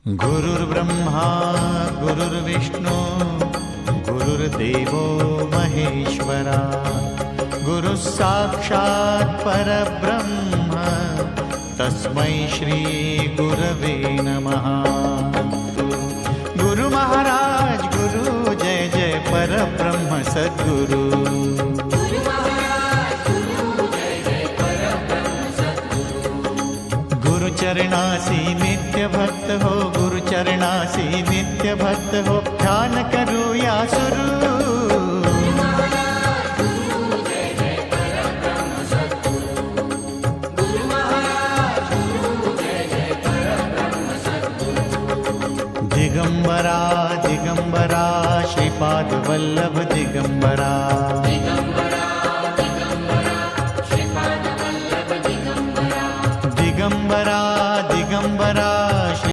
गुरुर्ब्रह्मा गुरुर्विष्णू गुरुर्देवो महेश्वरा गुरुः साक्षात् परब्रह्म तस्मै श्री गुरवे नमः। गुरु महाराज गुरु जय जय परब्रह्म सद्गुरु। चरणासी नित्य भक्त हो गुरु चरणासी नित्य भक्त हो ध्यान करो या सुरु। दिगंबरा दिगंबरा श्रीपाद वल्लभ दिगंबरा।